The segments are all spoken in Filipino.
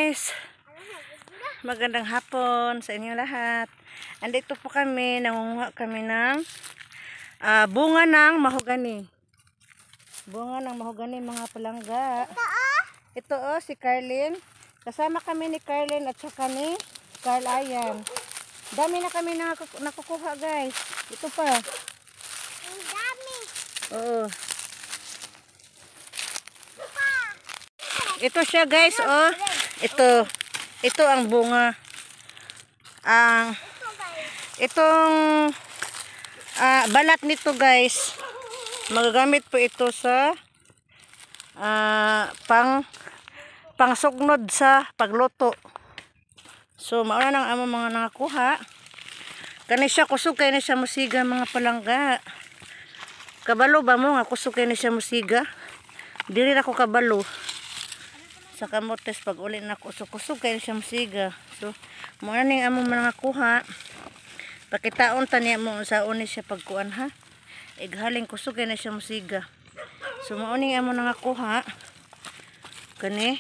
guys, magandang hapon sa inyo lahat. Andito po kami, nangunguha kami ng bunga ng mahogani. Bunga ng mahogani mga palangga. Ito si Carlin. Kasama kami ni Carlin at saka ni Carl Ayan. Dami na kami nakukuha guys. Ito pa. Ang dami. Oo. Ito siya guys, oh. Ito ang bunga. Itong balat nito guys, magagamit po ito sa pangsugnod sa pagluto. So mauna nang amo mga nangakuha. Kani siya kusog kay ni siya musiga mga palangga. Kabalo ba mo nga kusog kay ni siya musiga? Dili na ko kabalo. Sa kamotes pag uli na kusog kay siya musiga. So mauna ning amo mga kuha. Pakitaon ta niya mo sa uni siya pagkuan ha. Ighaling kusog kay na siya musiga. So mauna ning amo nangakuha. Kani.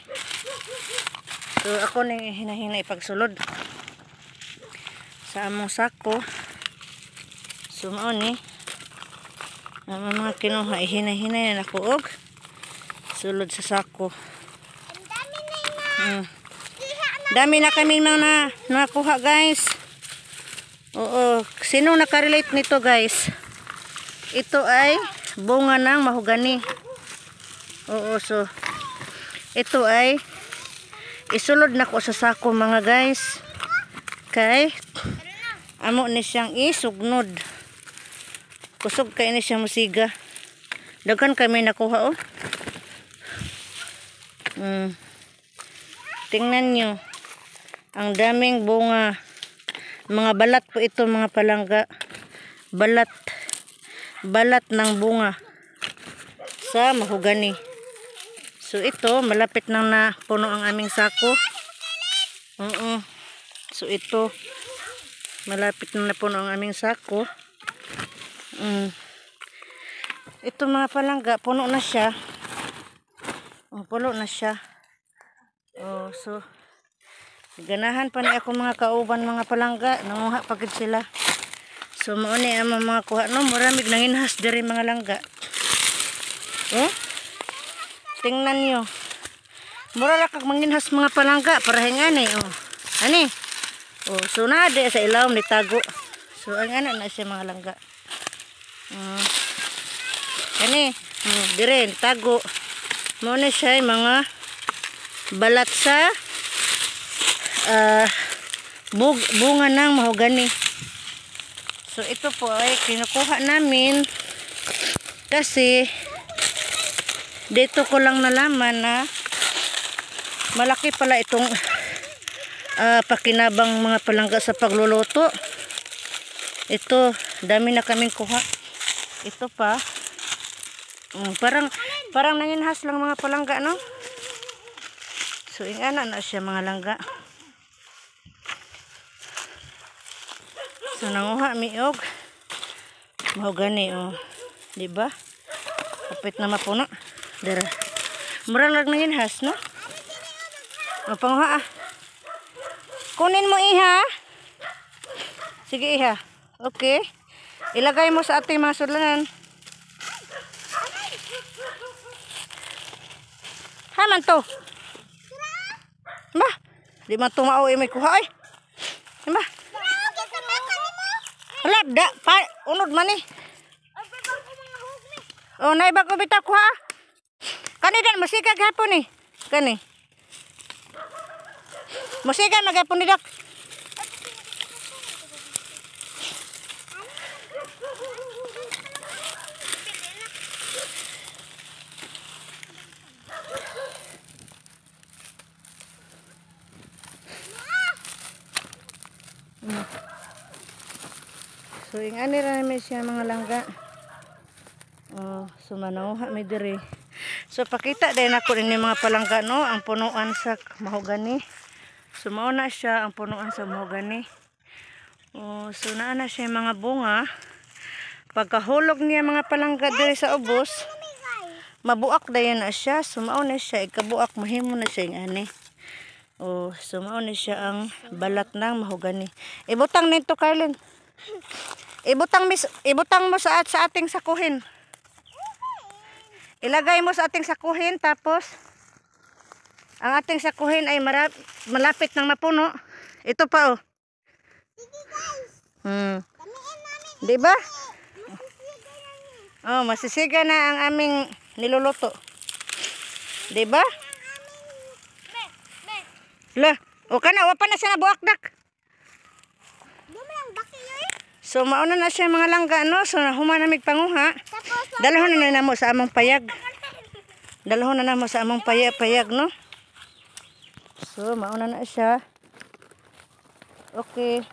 So ako ning hinahinay pagsulod sa among sako. So mao ni ang mga kinuha hinahinay na ko og sulod sa sako. Dami na kami mga nakuha guys. Oo, sino nakarelate nito guys? Ito ay bunga ng mahogani. Oo, so ito ay isulod na ko sa sako mga guys. Kay amo ni siyang isugnod. Kusog kay ni siya musiga. Daghan kami nakuha oh. Tingnan nyo. Ang daming bunga. Mga balat po ito mga palangga. Balat. Balat ng bunga. Sa mahogani. So ito, malapit nang napuno ang aming sako. So ito, malapit nang napuno ang aming sako. Ito mga palangga, puno na siya. Puno na siya. Oh, so ganahan pa ni ako mga kauban mga palangga, nanguha pagid sila. So mao ni ang mga kuha no, maramig nanginhas diri mga langga. Tingnan niyo. Mura ra kag manginhas mga palangga para hingani oh. Ani. Oh, so na di sa ilawom ni tago. So ang ana na siya mga langga. Ani, dire tago. Mao ni siya mga balat sa bunga ng mahogani. So ito po ay kinukuha namin kasi dito ko lang nalaman na malaki pala itong pakinabang mga palangga sa pagluluto. Ito, dami na kaming kuha. Ito pa parang nanginhas lang mga palangga no. So ingana na siya mga langga. So nanguha mi og mahogani oh. Di ba? Kapit na mapuno. Dara. Mura lang nanginhas no. O panguha ah. Kunin mo iha. Sige iha. Okay. Ilagay mo sa ating mga sudlanan. Haman to. Ba, di man tumao may kuha ay. Ba. Hala, unod man ni. Oh, naibag ko bitaw kuha. Kani dan musika gihapon ni. Kani. Musika magapon ni dak. So ingani ra may siya mga langga. Oh, so manauha may diri. So pakita din ako din mga palangga no, ang punuan sa mahogani. So mao na siya ang punuan sa mahogani. Oh, so naa na siya mga bunga. Pagkahulog niya mga palangga diri sa ubos, mabuak dayon na siya. So mao na siya ikabuak mahimo na siya ingani. Oh, so mao ni siya ang balat ng mahogani. Ibutang nito, Carlin. Ibutang mo sa ating sakuhin. Ilagay mo sa ating sakuhin, tapos ang ating sakuhin ay malapit ng mapuno. Ito pa, oh. Sige guys. Hmm. Damiin namin. Di ba? Masisiga na niya. Oh, masisiga na ang aming niluluto. Di ba? Be. La, o kana, wa pa na siya nabuakdak. Dumi ang baki yun. So, mauna na siya mga langga, no? So, human namig panguha. Tapos, Dalahon na namo sa among payag. Dalahon na namo sa among payag, no? So, mauna na siya. Okay.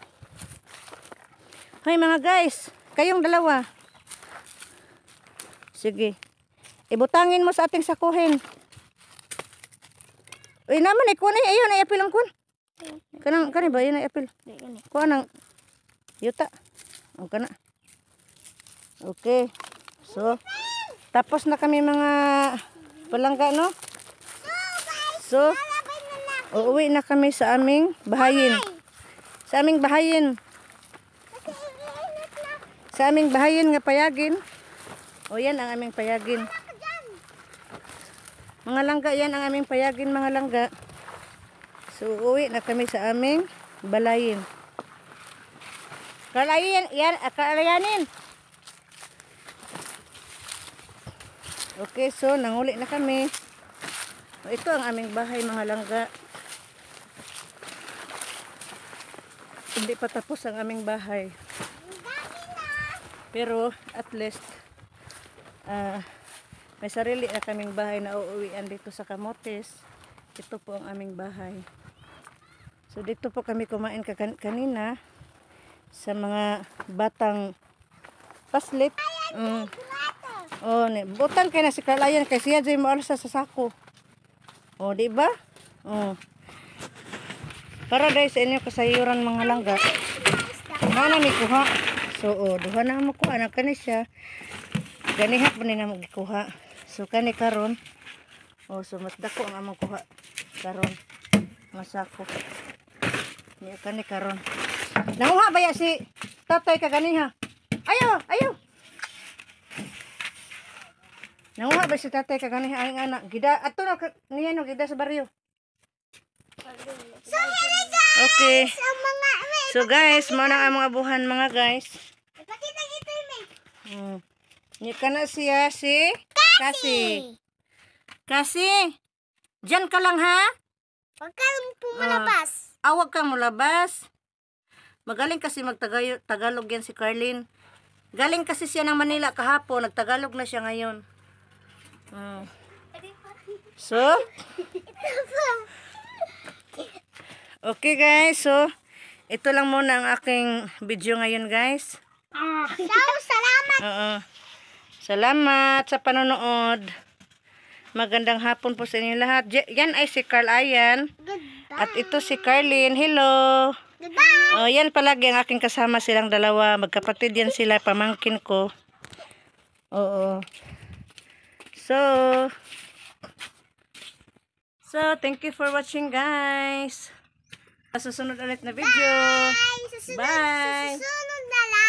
Hoy mga guys, kayong dalawa. Sige. Ibutangin mo sa ating sakuhin. Uy naman, ikuha na ayun, ay apil ang kun. Kanang ba, yun ay apil. Kuha ng yuta. Ang kana. Okay. So, tapos na kami mga palangga, no? So, uuwi na kami sa aming bahayin. Sa aming bahayin. Sa aming bahayin nga payagin. O yan ang aming payagin. Mga langga, yan ang aming payagin, mga langga. So, uuwi na kami sa aming balayin. Kalayanin. Okay, so, nanguli na kami. So, ito ang aming bahay, mga langga. Hindi pa tapos ang aming bahay. Pero, at least, may sarili na kaming bahay na uuwian dito sa Camotes. Ito po ang aming bahay. So dito po kami kumain kanina sa mga batang paslit. Oh, butan kay na si Carlayan kay siya dyan mo alsa sa sako. Oh, di ba? Oh. Para dahil sa inyo kasayuran mga langga. Mana mi kuha. So, oh, duha na mo kuha na kani siya. Ganiha pa nila magkuha. So kani karon. Oh, so mas dako ang among kuha karon. Masako. Niya kani karon. Nanguha ba ya si tatay ka ganiha? Ayo. Nanguha ba si tatay ka ganiha ang anak? Gida ato na niya no gida sa baryo. So, here guys. Okay. Ang mga, So guys, mo na ang mga buhan mga guys. ipakita kita yun. Niya kana siya si Kasi, dyan ka lang ha? Huwag kang pumalabas. Awag kang mulabas. Magaling kasi Tagalog yan si Carlin. Galing kasi siya ng Manila kahapon. Nagtagalog na siya ngayon. So, okay guys. So, ito lang muna ang aking video ngayon guys. Salamat. Salamat sa panonood. Magandang hapon po sa inyo lahat. Yan ay si Carlayan. Goodbye. At ito si Carlin. Hello. Goodbye. Oh, yan palagi ang aking kasama silang dalawa. Magkapatid yan sila, pamangkin ko. Oo. So, thank you for watching guys. Sa susunod ulit na video. Bye. Susunod na la.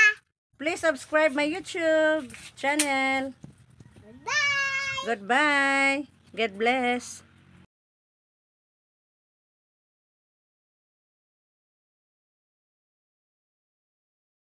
Please subscribe my YouTube channel. Goodbye. Goodbye. God bless.